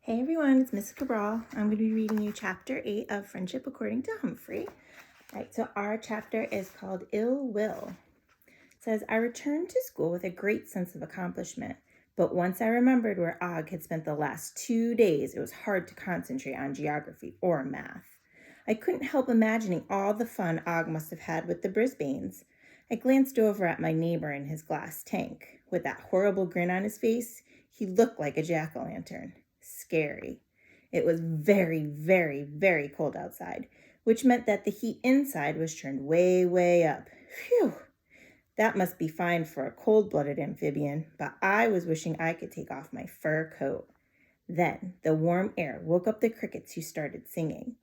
Hey everyone, it's Miss Cabral. I'm going to be reading you Chapter 8 of Friendship According to Humphrey. Right, so our chapter is called Ill Will. It says, I returned to school with a great sense of accomplishment, but once I remembered where Og had spent the last 2 days, it was hard to concentrate on geography or math. I couldn't help imagining all the fun Og must have had with the Brisbanes. I glanced over at my neighbor in his glass tank. With that horrible grin on his face, he looked like a jack-o'-lantern. Scary. It was very, very, very cold outside, which meant that the heat inside was turned way, way up. Phew! That must be fine for a cold-blooded amphibian, but I was wishing I could take off my fur coat. Then the warm air woke up the crickets who started singing,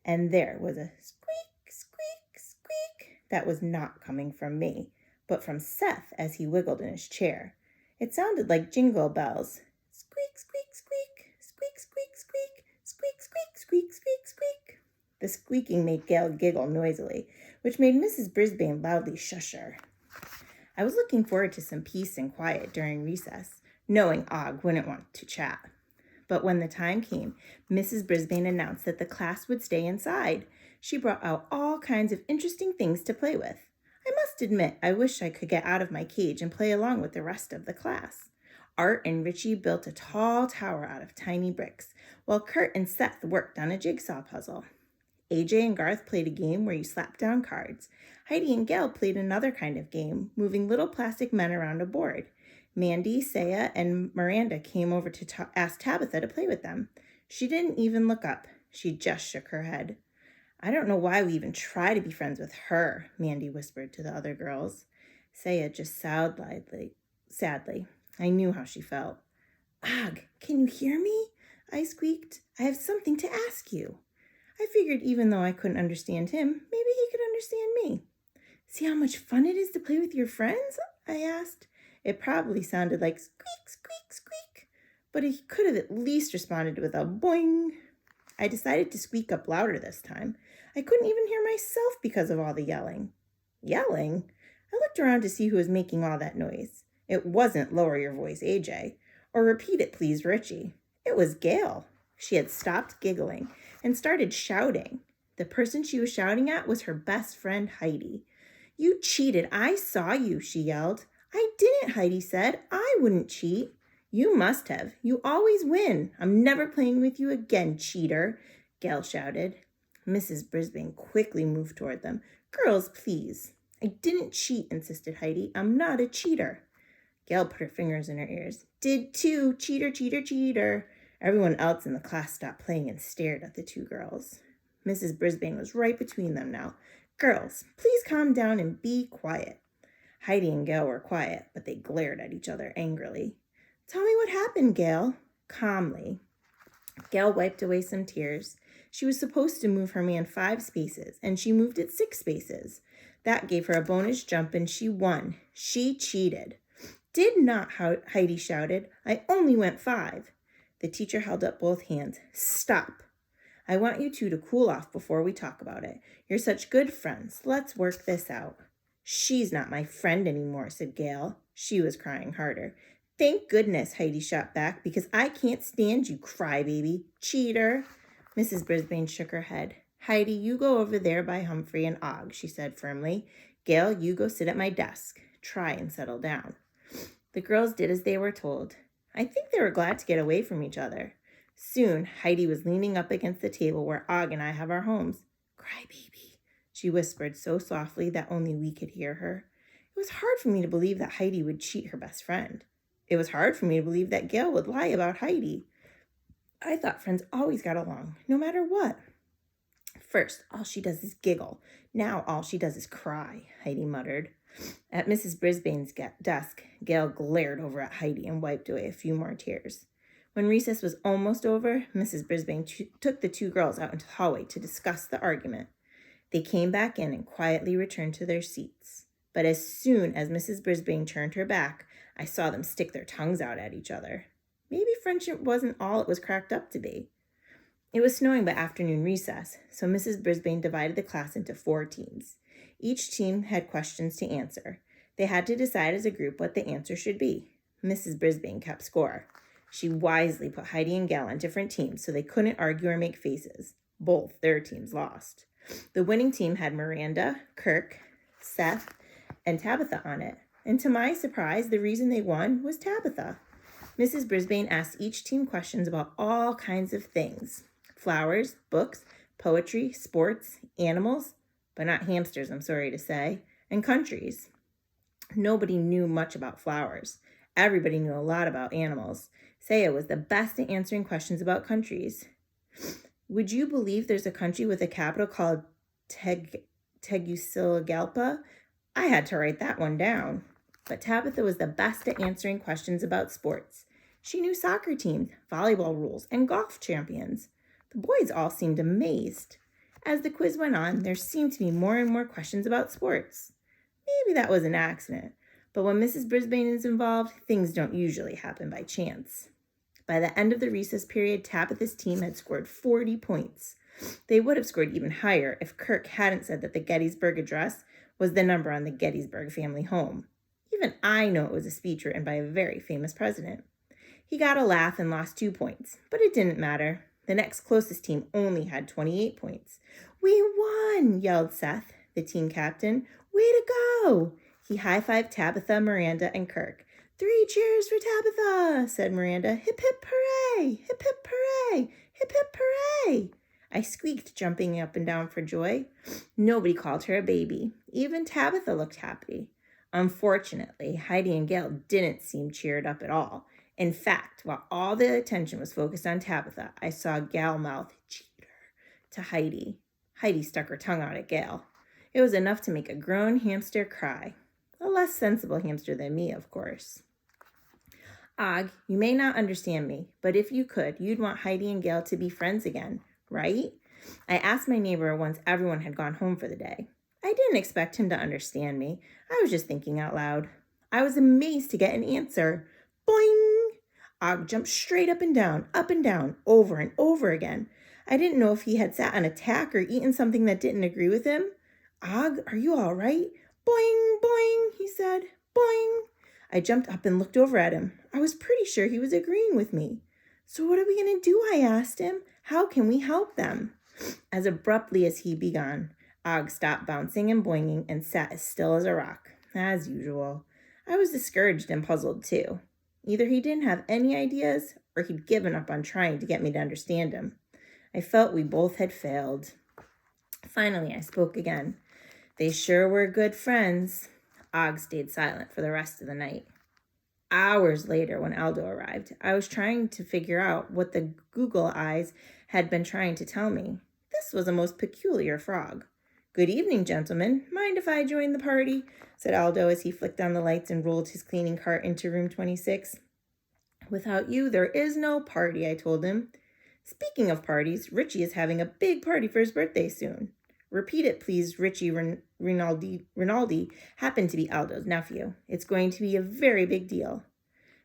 and there was a squeak, squeak, squeak that was not coming from me, but from Seth as he wiggled in his chair. It sounded like jingle bells. Squeak, squeak, squeak. Squeak, squeak, squeak, squeak, squeak, squeak, squeak, squeak. The squeaking made Gail giggle noisily, which made Mrs. Brisbane loudly shush her. I was looking forward to some peace and quiet during recess, knowing Og wouldn't want to chat. But when the time came, Mrs. Brisbane announced that the class would stay inside. She brought out all kinds of interesting things to play with. I must admit, I wish I could get out of my cage and play along with the rest of the class. Art and Richie built a tall tower out of tiny bricks, while Kurt and Seth worked on a jigsaw puzzle. AJ and Garth played a game where you slapped down cards. Heidi and Gail played another kind of game, moving little plastic men around a board. Mandy, Saya, and Miranda came over to ask Tabitha to play with them. She didn't even look up. She just shook her head. I don't know why we even try to be friends with her, Mandy whispered to the other girls. Saya just sighed sadly. I knew how she felt. Og, can you hear me? I squeaked. I have something to ask you. I figured even though I couldn't understand him, maybe he could understand me. See how much fun it is to play with your friends? I asked. It probably sounded like squeak, squeak, squeak, but he could have at least responded with a boing. I decided to squeak up louder this time. I couldn't even hear myself because of all the yelling. Yelling? I looked around to see who was making all that noise. It wasn't Lower Your Voice, AJ, or Repeat It, Please, Richie. It was Gail. She had stopped giggling and started shouting. The person she was shouting at was her best friend, Heidi. You cheated. I saw you, she yelled. I didn't, Heidi said. I wouldn't cheat. You must have. You always win. I'm never playing with you again, cheater, Gail shouted. Mrs. Brisbane quickly moved toward them. Girls, please. I didn't cheat, insisted Heidi. I'm not a cheater. Gail put her fingers in her ears. Did too. Cheater, cheater, cheater. Everyone else in the class stopped playing and stared at the two girls. Mrs. Brisbane was right between them now. Girls, please calm down and be quiet. Heidi and Gail were quiet, but they glared at each other angrily. Tell me what happened, Gail. Calmly. Gail wiped away some tears. She was supposed to move her man 5 spaces, and she moved it 6 spaces. That gave her a bonus jump, and she won. She cheated. Did not, Heidi shouted. I only went 5. The teacher held up both hands. Stop. I want you two to cool off before we talk about it. You're such good friends. Let's work this out. She's not my friend anymore, said Gail. She was crying harder. Thank goodness, Heidi shot back, because I can't stand you, crybaby. Cheater. Mrs. Brisbane shook her head. Heidi, you go over there by Humphrey and Og, she said firmly. Gail, you go sit at my desk. Try and settle down. The girls did as they were told. I think they were glad to get away from each other. Soon, Heidi was leaning up against the table where Og and I have our homes. Crybaby, she whispered so softly that only we could hear her. It was hard for me to believe that Heidi would cheat her best friend. It was hard for me to believe that Gail would lie about Heidi. I thought friends always got along, no matter what. First, all she does is giggle. Now all she does is cry, Heidi muttered. At Mrs. Brisbane's desk, Gail glared over at Heidi and wiped away a few more tears. When recess was almost over, Mrs. Brisbane took the two girls out into the hallway to discuss the argument. They came back in and quietly returned to their seats. But as soon as Mrs. Brisbane turned her back, I saw them stick their tongues out at each other. Maybe friendship wasn't all it was cracked up to be. It was snowing by afternoon recess, so Mrs. Brisbane divided the class into 4 teams. Each team had questions to answer. They had to decide as a group what the answer should be. Mrs. Brisbane kept score. She wisely put Heidi and Gail on different teams so they couldn't argue or make faces. Both their teams lost. The winning team had Miranda, Kirk, Seth, and Tabitha on it. And to my surprise, the reason they won was Tabitha. Mrs. Brisbane asked each team questions about all kinds of things. Flowers, books, poetry, sports, animals, but not hamsters, I'm sorry to say, and countries. Nobody knew much about flowers. Everybody knew a lot about animals. Saya was the best at answering questions about countries. Would you believe there's a country with a capital called Tegucigalpa? I had to write that one down. But Tabitha was the best at answering questions about sports. She knew soccer teams, volleyball rules, and golf champions. The boys all seemed amazed. As the quiz went on, there seemed to be more and more questions about sports. Maybe that was an accident, but when Mrs. Brisbane is involved, things don't usually happen by chance. By the end of the recess period, Tabitha's team had scored 40 points. They would have scored even higher if Kirk hadn't said that the Gettysburg Address was the number on the Gettysburg family home. Even I know it was a speech written by a very famous president. He got a laugh and lost 2 points, but it didn't matter. The next closest team only had 28 points. "We won!" yelled Seth, the team captain. "Way to go!" He high-fived Tabitha, Miranda, and Kirk. "3 cheers for Tabitha," said Miranda. "Hip, hip, hooray! Hip, hip, hooray! Hip, hip, hooray!" I squeaked, jumping up and down for joy. Nobody called her a baby. Even Tabitha looked happy. Unfortunately, Heidi and Gail didn't seem cheered up at all. In fact, while all the attention was focused on Tabitha, I saw Gail mouth "cheater" to Heidi. Heidi stuck her tongue out at Gail. It was enough to make a grown hamster cry. A less sensible hamster than me, of course. Og, you may not understand me, but if you could, you'd want Heidi and Gail to be friends again, right? I asked my neighbor once everyone had gone home for the day. I didn't expect him to understand me. I was just thinking out loud. I was amazed to get an answer. Boing! Og jumped straight up and down, over and over again. I didn't know if he had sat on a tack or eaten something that didn't agree with him. "Og, are you all right?" "Boing, boing," he said. "Boing." I jumped up and looked over at him. I was pretty sure he was agreeing with me. "So what are we going to do?" I asked him. "How can we help them?" As abruptly as he began, Og stopped bouncing and boinging and sat as still as a rock, as usual. I was discouraged and puzzled too. Either he didn't have any ideas or he'd given up on trying to get me to understand him. I felt we both had failed. Finally, I spoke again. "They sure were good friends." Og stayed silent for the rest of the night. Hours later, when Aldo arrived, I was trying to figure out what the Google eyes had been trying to tell me. This was a most peculiar frog. "Good evening, gentlemen. Mind if I join the party?" said Aldo as he flicked on the lights and rolled his cleaning cart into room 26. "Without you, there is no party," I told him. "Speaking of parties, Richie is having a big party for his birthday soon." "Repeat it, please." Richie Rinaldi happened to be Aldo's nephew. "It's going to be a very big deal."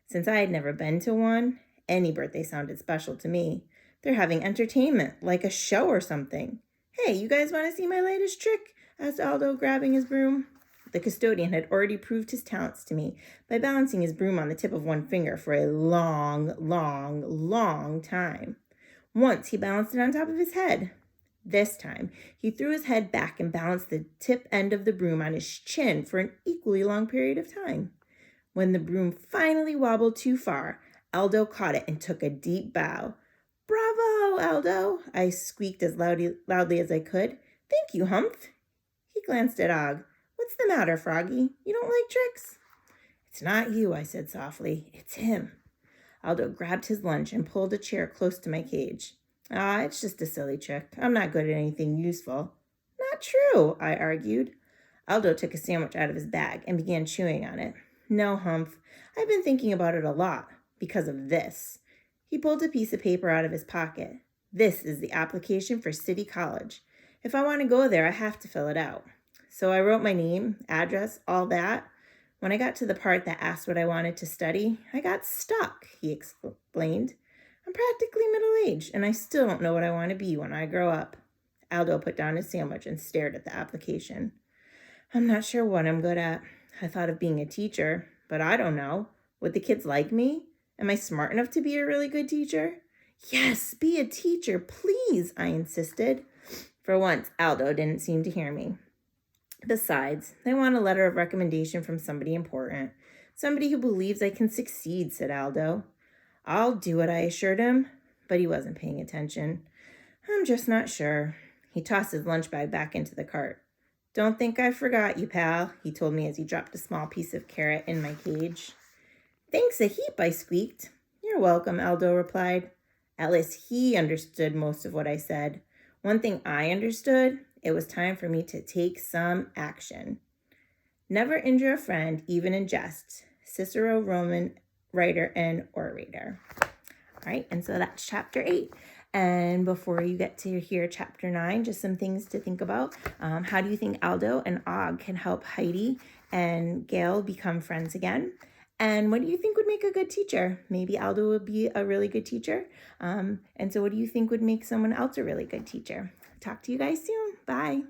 Since I had never been to one, any birthday sounded special to me. "They're having entertainment, like a show or something." "Hey, you guys want to see my latest trick?" asked Aldo, grabbing his broom. The custodian had already proved his talents to me by balancing his broom on the tip of one finger for a long time. Once he balanced it on top of his head. This time, he threw his head back and balanced the tip end of the broom on his chin for an equally long period of time. When the broom finally wobbled too far, Aldo caught it and took a deep bow. "Bravo, Aldo!" I squeaked as loudly as I could. "Thank you, Humph." He glanced at Og. "What's the matter, Froggy? You don't like tricks?" "It's not you," I said softly. "It's him." Aldo grabbed his lunch and pulled a chair close to my cage. It's just a silly trick. I'm not good at anything useful." "Not true," I argued. Aldo took a sandwich out of his bag and began chewing on it. "No, Humph, I've been thinking about it a lot because of this." He pulled a piece of paper out of his pocket. "This is the application for City College. If I want to go there, I have to fill it out." So I wrote my name, address, all that. When I got to the part that asked what I wanted to study, I got stuck, he explained. "I'm practically middle-aged, and I still don't know what I want to be when I grow up." Aldo put down his sandwich and stared at the application. "I'm not sure what I'm good at. I thought of being a teacher, but I don't know. Would the kids like me? Am I smart enough to be a really good teacher? Yes, be a teacher, please, I insisted. For once, Aldo didn't seem to hear me. Besides, I want a letter of recommendation from somebody important. Somebody who believes I can succeed, said Aldo. I'll do it, I assured him, but he wasn't paying attention. I'm just not sure. He tossed his lunch bag back into the cart. Don't think I forgot you, pal, he told me as he dropped a small piece of carrot in my cage. Thanks a heap, I squeaked. You're welcome, Aldo replied. At least he understood most of what I said. One thing I understood, it was time for me to take some action. Never injure a friend, even in jest. Cicero, Roman writer and orator. All right, and so that's chapter 8. And before you get to hear chapter 9, just some things to think about. How do you think Aldo and Og can help Heidi and Gail become friends again? And what do you think would make a good teacher? Maybe Aldo would be a really good teacher. And so what do you think would make someone else a really good teacher? Talk to you guys soon. Bye.